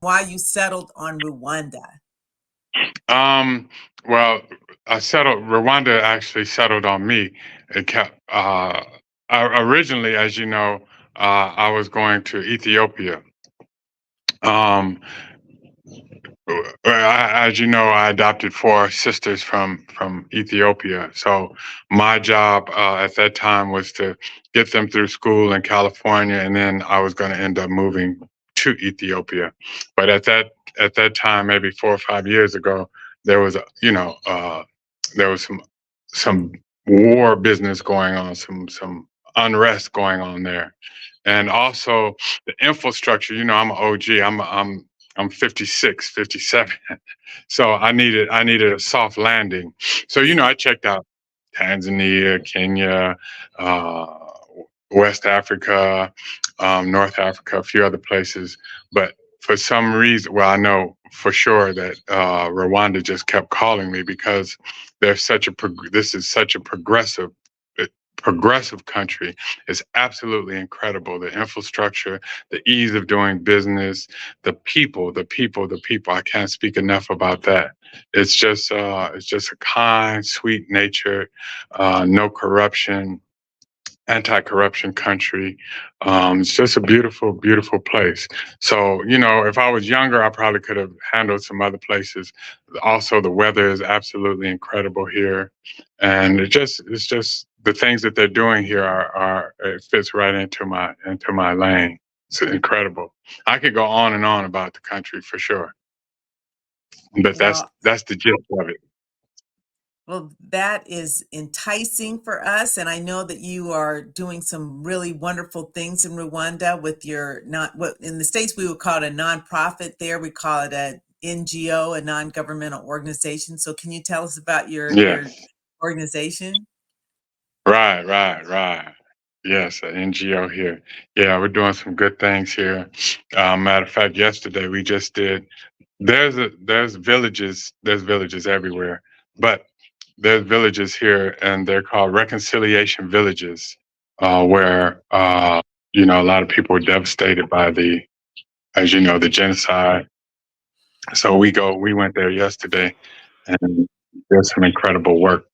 why you settled on Rwanda. Um, well, Rwanda actually settled on me. It kept, originally, as you know, I was going to Ethiopia. Um, as you know, I adopted four sisters from Ethiopia. So my job at that time was to get them through school in California, and then I was going to end up moving to Ethiopia. But at that time, maybe 4 or 5 years ago, there was there was some war business going on, some unrest going on there, and also the infrastructure. You know, I'm an OG. I'm 56, 57. So I needed a soft landing. So, I checked out Tanzania, Kenya, uh, West Africa, North Africa, a few other places. But for some reason, well, I know for sure that Rwanda just kept calling me because this is such a progressive country. It's absolutely incredible. The infrastructure, the ease of doing business, the people, the people, the people. I can't speak enough about that. It's just a kind, sweet nature, no corruption, anti-corruption country. It's just a beautiful, beautiful place. So, if I was younger, I probably could have handled some other places. Also, the weather is absolutely incredible here, and it's just the things that they're doing here are it fits right into my lane. It's incredible. I could go on and on about the country for sure, but Well, that's the gist of it. well, that is enticing for us, and I know that you are doing some really wonderful things in Rwanda with your not what in the States we would call it a nonprofit. There we call it a NGO, a non-governmental organization. So can you tell us about your Yes. organization? Right. Yes, an NGO here. Yeah, we're doing some good things here. Matter of fact, yesterday we just did. There's villages everywhere, but there's villages here, and they're called reconciliation villages, where a lot of people were devastated by as you know, the genocide. So we went there yesterday, and there's some incredible work.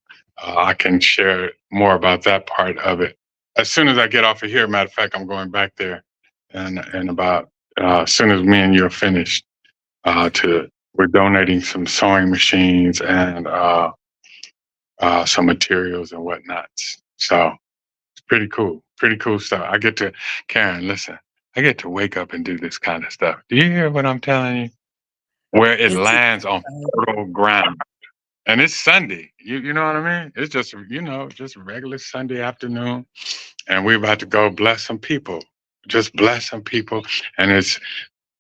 I can share more about that part of it as soon as I get off of here. Matter of fact, I'm going back there, and about as soon as me and you are finished, to we're donating some sewing machines and some materials and whatnot. So it's pretty cool stuff. I get to Karen, listen, I get to wake up and do this kind of stuff. Do you hear what I'm telling you? Where it It's lands on exciting. fertile ground. And it's Sunday. You know what I mean? It's just just a regular Sunday afternoon, and we're about to go bless some people. Just bless some people, and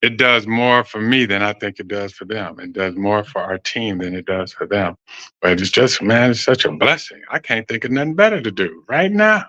it does more for me than I think it does for them. It does more for our team than it does for them. But it's just, man, it's such a blessing. I can't think of nothing better to do right now.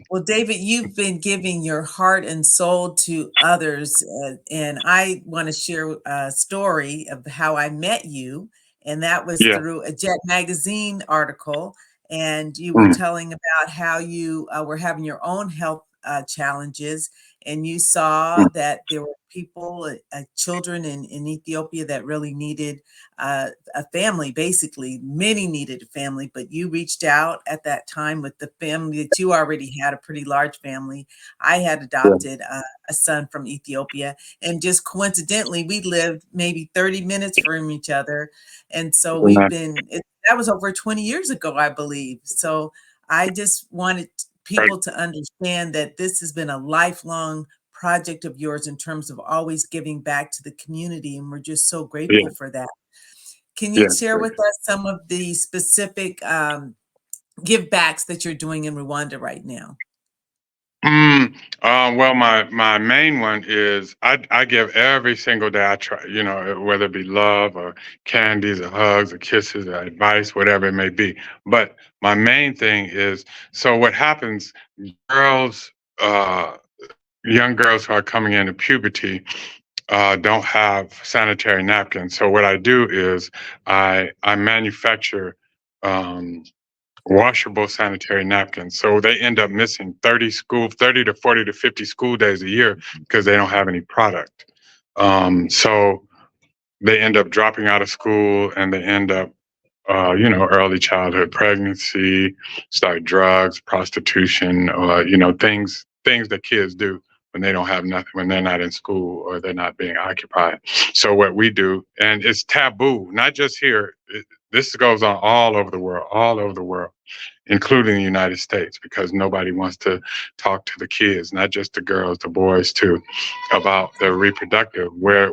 Well, David, you've been giving your heart and soul to others, and I want to share a story of how I met you, and that was Yeah. through a Jet Magazine article, and you were Mm. telling about how you were having your own health challenges, and you saw Mm. that there were people, children in Ethiopia that really needed a family, basically. Many needed a family, but you reached out at that time with the family that you already had a pretty large family. I had Yeah. adopted a son from Ethiopia, and just coincidentally, we lived maybe 30 minutes from each other. And so we've Amen. that was over 20 years ago, I believe. So I just wanted Right. people to understand that this has been a lifelong project of yours in terms of always giving back to the community. And we're just so grateful Yeah. for that. Can you Yeah. share with us some of the specific give backs that you're doing in Rwanda right now? Mm, well, my main one is I give every single day. I try, whether it be love or candies or hugs or kisses or advice, whatever it may be. But my main thing is, so what happens? Girls, uh, young girls who are coming into puberty, don't have sanitary napkins. So what I do is I manufacture. Um, Washable sanitary napkins. So they end up missing 30 to 40 to 50 school days a year because they don't have any product. So they end up dropping out of school and they end up, early childhood pregnancy, start drugs, prostitution, or, things that kids do when they don't have nothing, when they're not in school or they're not being occupied. So what we do, and it's taboo, not just here, this goes on all over the world, including the United States, because nobody wants to talk to the kids, not just the girls, the boys too, about their reproductive, where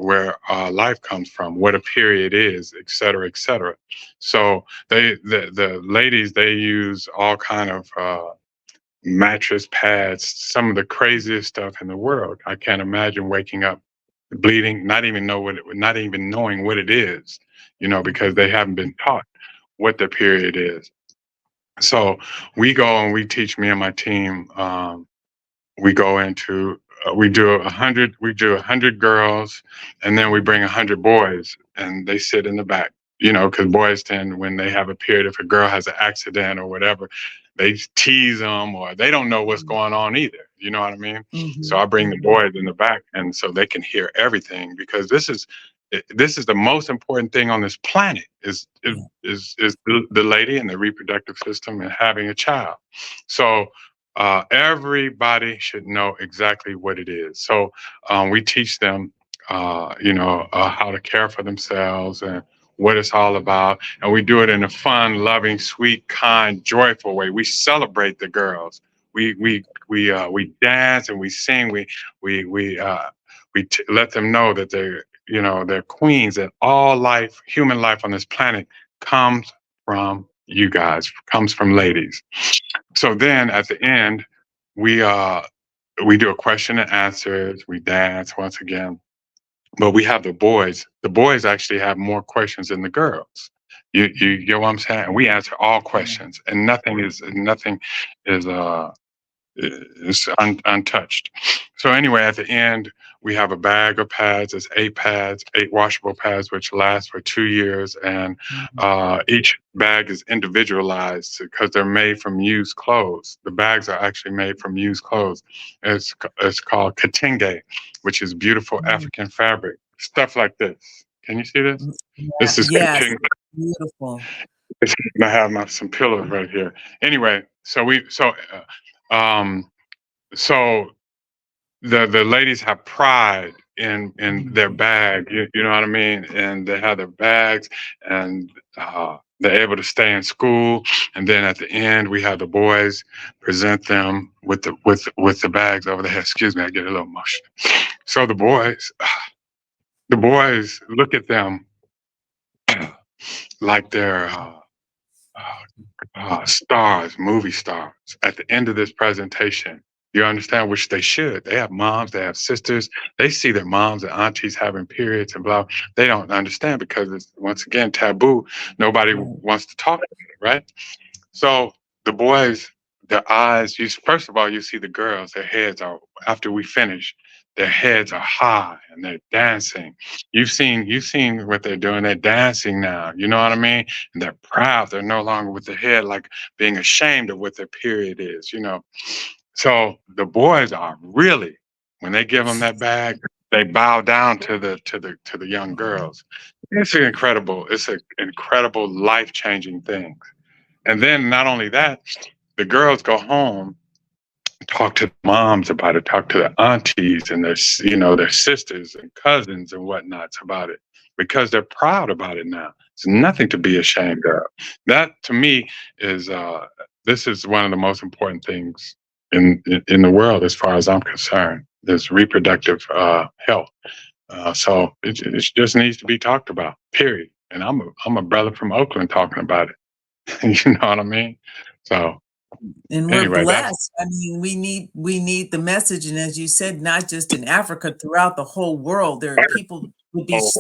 life comes from, what a period is, et cetera, et cetera. So the ladies, they use all kind of mattress pads, some of the craziest stuff in the world. I can't imagine waking up bleeding, not even knowing what it is, because they haven't been taught what the period is. So we go and we teach, me and my team. We go into we do 100 girls, and then we bring 100 boys, and they sit in the back. Because boys tend, when they have a period, if a girl has an accident or whatever, they tease them, or they don't know what's going on either. You know what I mean? So I Mhm, bring the mhm, boys in the back, and so they can hear everything, because this is the most important thing on this planet, yeah, is the lady and the reproductive system and having a child. So everybody should know exactly what it is. So we teach them, how to care for themselves and what it's all about, and we do it in a fun, loving, sweet, kind, joyful way. We celebrate the girls. We dance and we sing. We let them know that they're queens. That all life, human life on this planet, comes from you guys, comes from ladies. So then at the end, we uh we do a question and answers, we dance once again, but we have the boys. The boys actually have more questions than the girls. You get what I'm saying? And we answer all yeah. questions, and nothing is untouched. So anyway, at the end, we have a bag of pads. It's 8 pads, 8 washable pads, which last for 2 years, and Mhm, each bag is individualized because they're made from used clothes. The bags are actually made from used clothes. It's called katenge, which is beautiful mhm, African fabric. Stuff like this. Can you see this? mm, yeah, This is yes, katenge. beautiful. I have some pillows right here. Anyway, um, so the ladies have pride in their Mhm, bag. You know what I mean? And they have their bags, and they're able to stay in school. And then at the end, we have the boys present them with the bags over their head. Excuse me, I get a little emotional. So the boys look at them like they're stars, movie stars, at the end of this presentation. You understand? Which they should. They have moms, they have sisters. They see their moms and aunties having periods and blah. They don't understand because it's, once again, taboo. Nobody right. wants to talk about it, right? So the boys, their eyes, first of all, you see the girls, their heads are, after we finish, their heads are high and they're dancing. You've seen what they're doing. They're dancing now. You know what I mean? And they're proud. They're no longer with their head like being ashamed of what their period is. So the boys are really, when they give them that bag, they bow down to the young Mhm, girls. It's an incredible life-changing thing. And then not only that, the girls go home, talk to the moms about it, talk to their aunties and their sisters and cousins and whatnots about it, because they're proud about it now. It's nothing to be ashamed of. That to me is this is one of the most important things in the world, as far as I'm concerned. Is reproductive health. So it just needs to be talked about. Period. And I'm a brother from Oakland talking about it. You know what I mean? So and we're anyway, that's blessed. I mean, we need the message, and as you said, not just in Africa, throughout the whole world, there are people would be all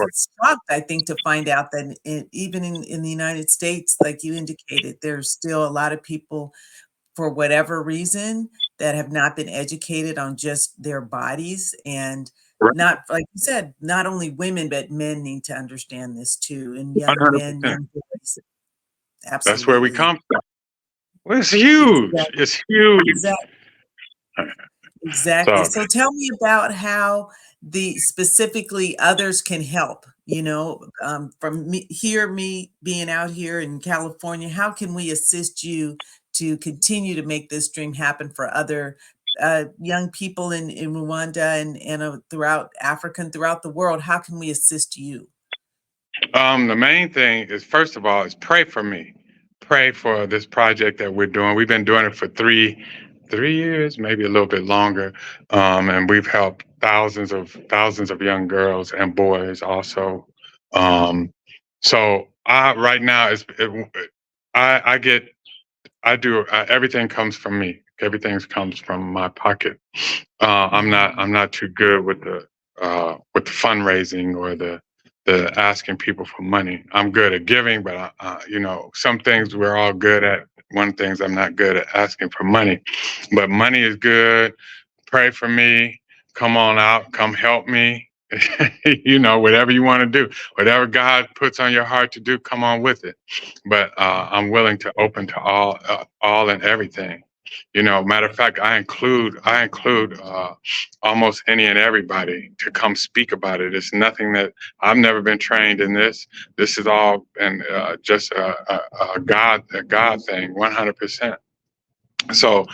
shocked, I think, to find out that even in the United States, like you indicated, there's still a lot of people, for whatever reason, that have not been educated on just their bodies, and right, not, like you said, not only women, but men need to understand this too, and young men, 100%. young boys. That's where we Absolutely. come from. Well, it's huge. Exactly. It's huge. Exactly. Exactly. So So tell me about how the specifically others can help, from me being out here in California, how can we assist you to continue to make this dream happen for other young people in Rwanda and throughout Africa and throughout the world? How can we assist you? the main thing is, first of all, is pray for me. Pray for this project that we're doing. We've been doing it for 3 years, maybe a little bit longer, and we've helped thousands of young girls and boys also. Um, so I right now I get I do everything comes from me. Everything comes from my pocket. Mhm. I'm not too good with the fundraising or the asking people for money. I'm good at giving, but some things we're all good at. One things I'm not good at asking for money, but money is good. Pray for me. Come on out. Come help me. Whatever you want to do, whatever God puts on your heart to do, come on with it. But I'm willing to open to all and everything. Matter of fact, I include almost any and everybody to come speak about it. It's nothing that I've never been trained in this. This is all and just a God thing, 100%. So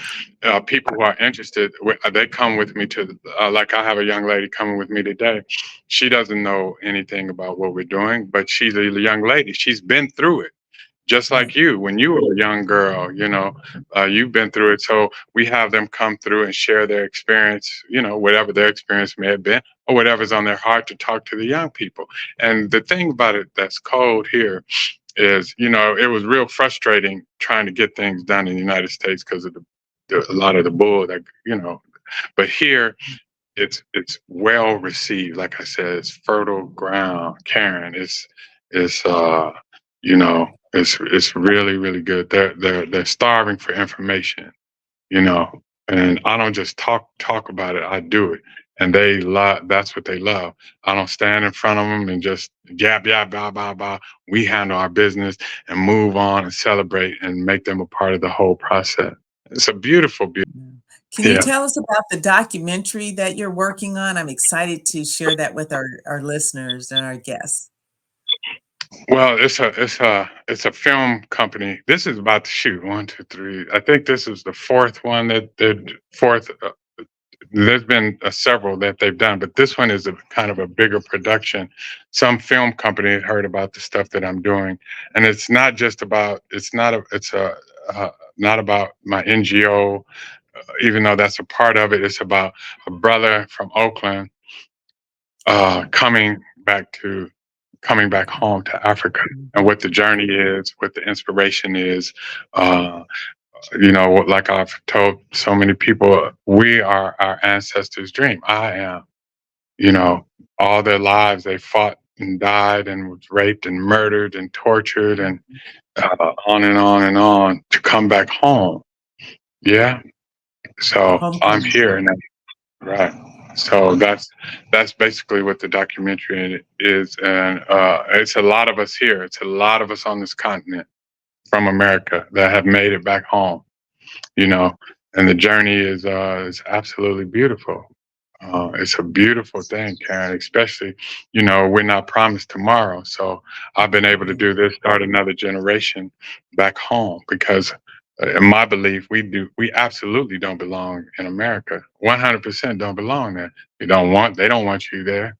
people who are interested, they come with me to like I have a young lady coming with me today. She doesn't know anything about what we're doing, but she's a young lady. She's been through it just like Right. you when you were a young girl. You've been through it. So we have them come through and share their experience, whatever their experience may have been, or whatever's on their heart, to talk to the young people. And the thing about it that's cold here is, it was real frustrating trying to get things done in the United States because of a lot of the bull that, but here it's well received. Like I said, it's fertile ground, Karen. It's it's really, really good. They're starving for information, you know, and I don't just talk about it, I do it. And they love that's what they love. I don't stand in front of them and just yap yap blah blah blah. We handle our business and move on and celebrate and make them a part of the whole process. It's a beautiful, beautiful. Yeah. Can you Yeah. tell us about the documentary that you're working on? I'm excited to share that with our listeners and our guests. Well, it's a film company. This is about to shoot one, two, three. I think this is the fourth one that fourth. There's been several that they've done, but this one is a kind of a bigger production. Some film company heard about the stuff that I'm doing, and it's not just about. It's not about my NGO, even though that's a part of it. It's about a brother from Oakland uh, coming back to coming back home to Africa, and Mhm. what the journey is, what the inspiration is. Uh, like I've told so many people, we are our ancestors' dream. I am. You know, all their lives they fought and died and was raped and murdered and tortured and on and on and on to come back home. Yeah. So I'm Homecoming. here now. Right. So that's basically what the documentary is, and it's a lot of us here. It's a lot of us on this continent from America that have made it back home. You know, and the journey is absolutely beautiful. It's a beautiful thing, Karen. Especially, we're not promised tomorrow. So I've been able to Yeah. do this, start another generation back home because, in my belief, we absolutely don't belong in America. 100% don't belong there. They don't want you there.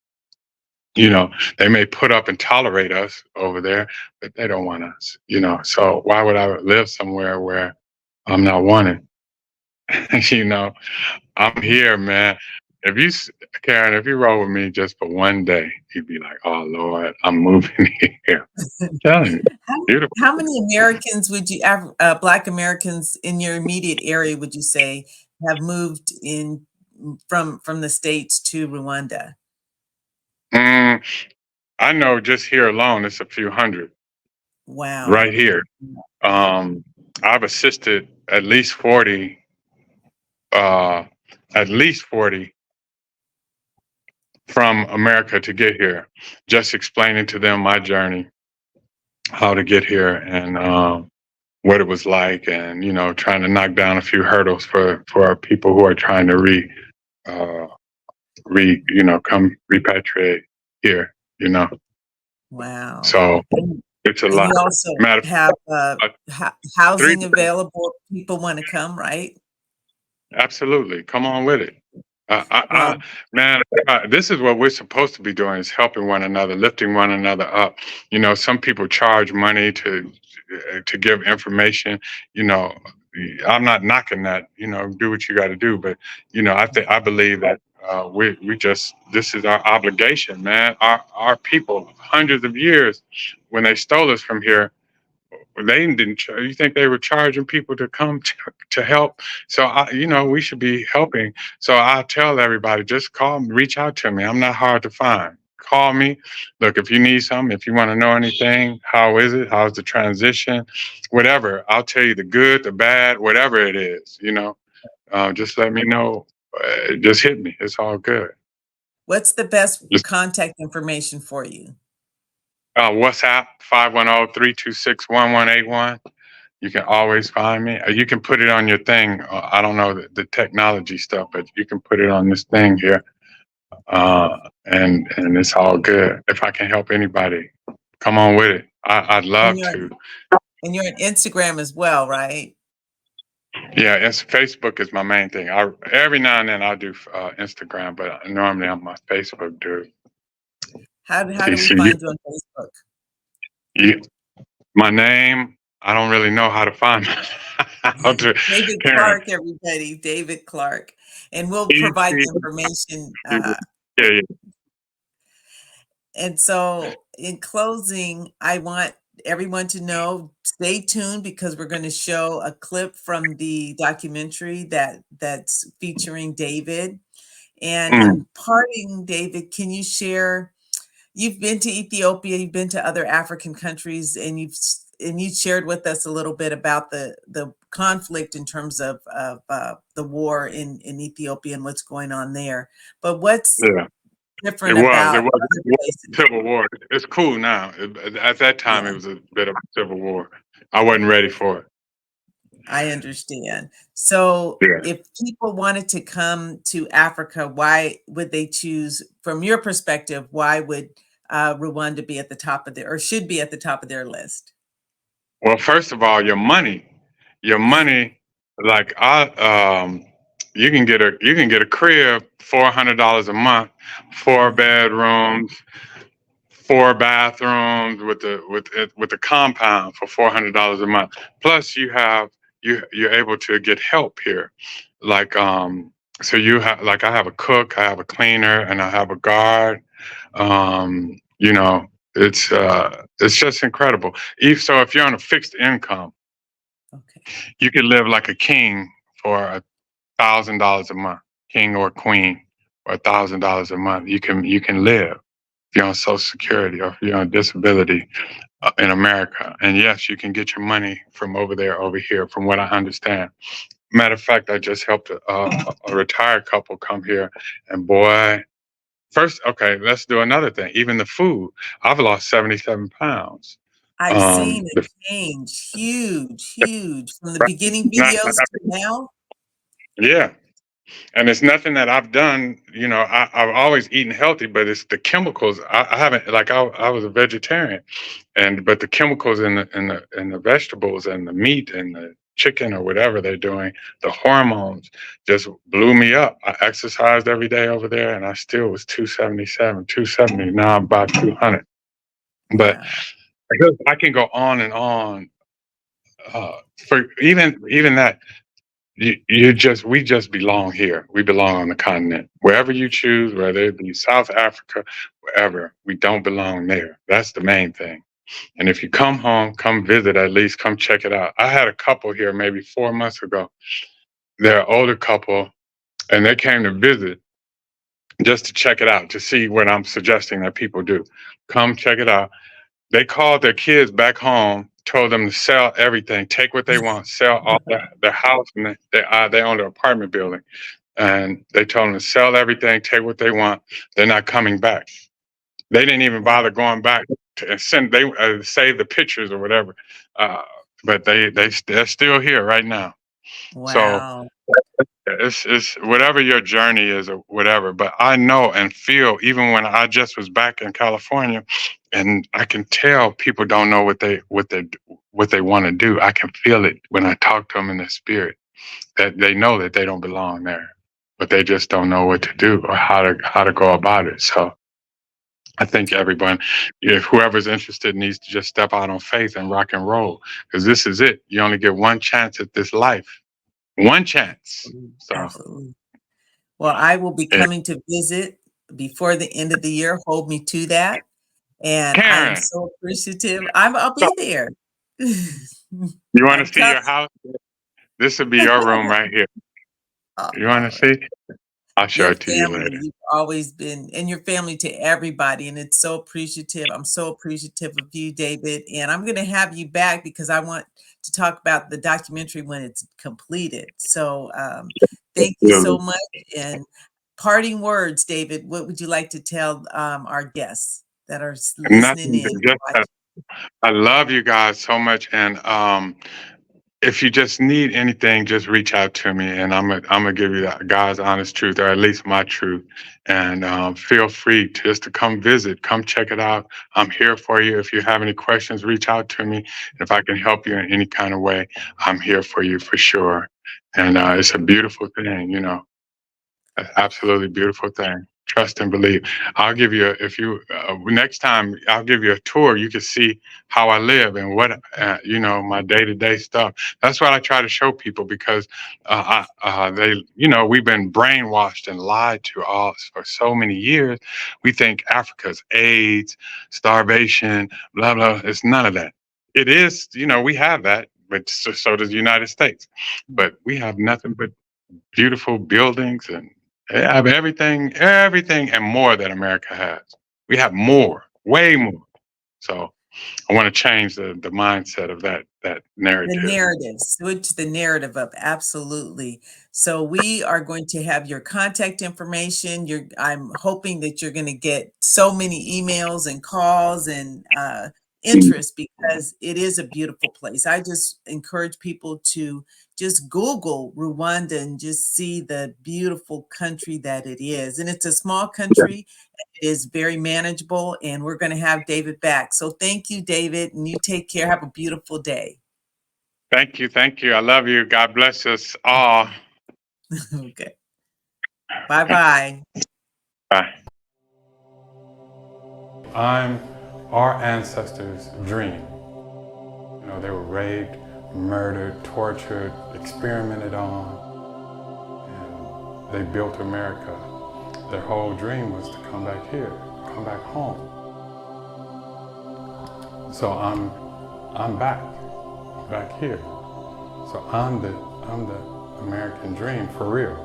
You know, they may put up and tolerate us over there, but they don't want us. So why would I live somewhere where I'm not wanted? you know, I'm here, man. Karen, if you roll with me just for one day, you'd be like, "Oh Lord, I'm moving here." Telling you, How beautiful. how many Americans would you Black Americans in your immediate area would you say have moved from the States to Rwanda? Mm, I know just here alone, it's a few hundred Wow. right here. Um, I've assisted uh, at least 40 from America to get here, just explaining to them my journey, how to get here, and what it was like, and trying to knock down a few hurdles for people who are trying to uh, come repatriate here. You know, Wow. so And it's a and lot. you also Matter of have, fact, three. housing available if people wanna come, right? Absolutely. Come on with it. Well, Man, this is what we're supposed to be doing is helping one another, lifting one another up. Some people charge money to give information. You know, I'm not knocking that. Do what you got to do, but I believe that we just this is our obligation, man. Our people, hundreds of years, when they stole us from here, they didn't. You think they were charging people to come to help? So we should be helping. So I tell everybody, just call me, reach out to me. I'm not hard to find. Call me. Look, if you need something, if you want to know anything, how is it? How's the transition? Whatever. I'll tell you the good, the bad, whatever it is. Just let me know. Just hit me. It's all good. what's the best Just contact information for you? WhatsApp 510-326-1181. You can always find me. You can put it on your thing. I don't know the technology stuff, but you can put it on this thing here, and it's all good. If I can help anybody, come on with it. I'd And love you're to. and you're on Instagram as well, right? Yeah, it's Facebook is my main thing. Every now and then I do Instagram, but normally I'm my Facebook dude. How do we TC, you, find you on Facebook? you, my name. I don't really know how to find how to David Karen. Clark, everybody, David Clark. And we'll provide TC, the information, yeah, and so in closing, I want everyone to know, stay tuned because we're gonna show a clip from the documentary that's featuring David. And yeah. in parting, David, can you share, you've been to Ethiopia, you've been to other African countries, and you shared with us a little bit about the conflict in terms of the war in Ethiopia and what's going on there. But what's Yeah. It different was. It about was other a places? civil war. It's cool now. At that time, it Yeah, was a bit of a civil war. I wasn't ready for it. I understand. So Yeah. if people wanted to come to Africa, why would they choose, from your perspective, why would Rwanda be at the top of their, or should be at the top of their list? Well, first of all, your money, like you can get a crib $400 a month, four Wow. bedrooms, four bathrooms with the compound for $400 a month. Plus, you're able to get help here, like so you have like I have a cook, I have a cleaner, and I have a guard. Um, you know, it's just incredible. If so, if you're on a fixed income, Okay. you could live like a king for $1,000 a month, king or queen, or $1,000 a month. You can live if you're on Social Security or if you're on disability in America. And yes, you can get your money from over there over here, from what I understand. Matter of fact, I just helped a retired couple come here, and boy, first, okay, let's do another thing. Even the food, I've lost 77 pounds. I've seen a The change, huge, huge, from the beginning not, videos to now. yeah, and it's nothing that I've done. I've always eaten healthy, but it's the chemicals. I haven't like I was a vegetarian, but the chemicals in the vegetables and the meat and the chicken or whatever they're doing, the hormones just blew me up. I exercised every day over there, and I still was 277, 270. Now I'm about 200. But Wow. I can go on and on. For even that, we just belong here. We belong on the continent. Wherever you choose, whether it be South Africa, wherever, we don't belong there. That's the main thing. And if you come home, come visit, at least come check it out. I had a couple here maybe 4 months ago. They're an older couple, and they came to visit just to check it out, to see what I'm suggesting that people do. Come check it out. They called their kids back home, told them to sell everything, take what they want, sell all their house, and they owned an apartment building. And they told them to sell everything, take what they want. They're not coming back. They didn't even Wow. bother going back to and send. They save the pictures or whatever. Uh, but they're still here right now. So Wow. it's whatever your journey is or whatever. But I know and feel even when I just was back in California, and I can tell people don't know what they want to do. I can feel it when I talk to them in the spirit that they know that they don't belong there, but they just don't know what to do or how to go about it. So I think everyone, if whoever's interested, needs to just step out on faith and rock and roll, because this is it. You only get one chance at this life, one chance. So, Absolutely. Well, I will be yeah. coming to visit before the end of the year. Hold me to that. And I am Karen, so appreciative. I'll so be there. you want to I'm see coming. your house? This would be your room right here. You want to Oh, see? I'll show your it to you family, later. you've always been, and your family to everybody, and it's so appreciative. I'm so appreciative of you, David, and I'm gonna have you back because I want to talk about the documentary when it's completed. So, thank you so Really. much, and parting words, David, what would you like to tell, our guests that are listening Nothing in, but just watching? that I love you guys so much, and if you just need anything, just reach out to me, and I'm gonna give you God's honest truth, or at least my truth. And feel free just to come visit, come check it out. I'm here for you. If you have any questions, reach out to me. If I can help you in any kind of way, I'm here for you for sure. And it's a beautiful thing. An absolutely beautiful thing. Trust and believe. I'll give you, if you, next time, I'll give you a tour. You can see how I live and my day to day stuff. That's what I try to show people because we've been brainwashed and lied to all for so many years. We think Africa's AIDS, starvation, blah, blah. It's none of that. It is, we have that, but so does the United States. But we have nothing but beautiful buildings and they have everything and more that America has. We have more, way more. So I want to change the mindset of that The narrative. narrative, switch the narrative up, absolutely. So we are going to have your contact information. I'm hoping that you're gonna get so many emails and calls and, interest because it is a beautiful place. I just encourage people to just Google Rwanda and just see the beautiful country that it is, and it's a small country, it is very manageable, and we're gonna have David back. So thank you, David, and you take care, have a beautiful day. Thank you, thank you. I love you. God bless us all. Okay. Bye-bye. Bye. I'm our ancestors' dream. They were raped, murdered, tortured, experimented on, and they built America. Their whole dream was to come back here, come back home. So I'm back here. So I'm the American dream for real.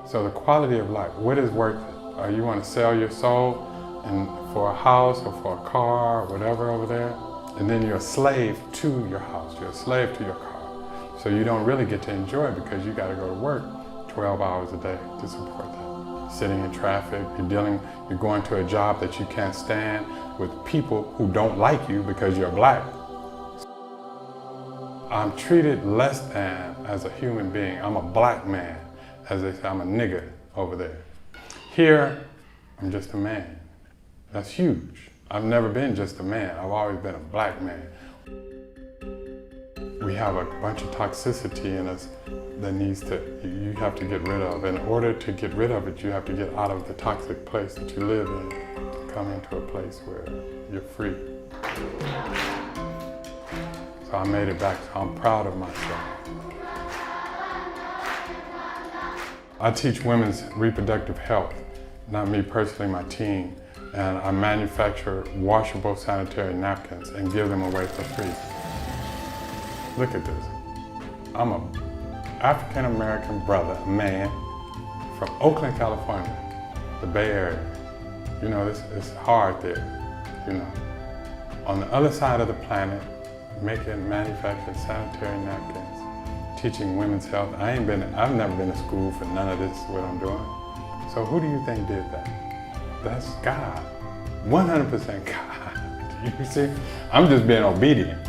So the quality of life, what is worth it? You want to sell your soul and for a house or for a car or whatever over there, and then you're a slave to your house, you're a slave to your car. So you don't really get to enjoy it because you got to go to work 12 hours a day to support that. Sitting in traffic, you're going to a job that you can't stand with people who don't like you because you're black. I'm treated less than as a human being. I'm a black man. As they say, I'm a nigger over there. Here, I'm just a man. That's huge. I've never been just a man. I've always been a black man. We have a bunch of toxicity in us that you have to get rid of. In order to get rid of it, you have to get out of the toxic place that you live in to come into a place where you're free. So I made it back, so I'm proud of myself. I teach women's reproductive health, not me personally, my team, and I manufacture washable sanitary napkins and give them away for free. Look at this. I'm a African-American brother, a man, from Oakland, California, the Bay Area. It's hard there, On the other side of the planet, manufacturing sanitary napkins, teaching women's health. I've never been to school for none of this, what I'm doing. So who do you think did that? That's God, 100% God. You see, I'm just being obedient.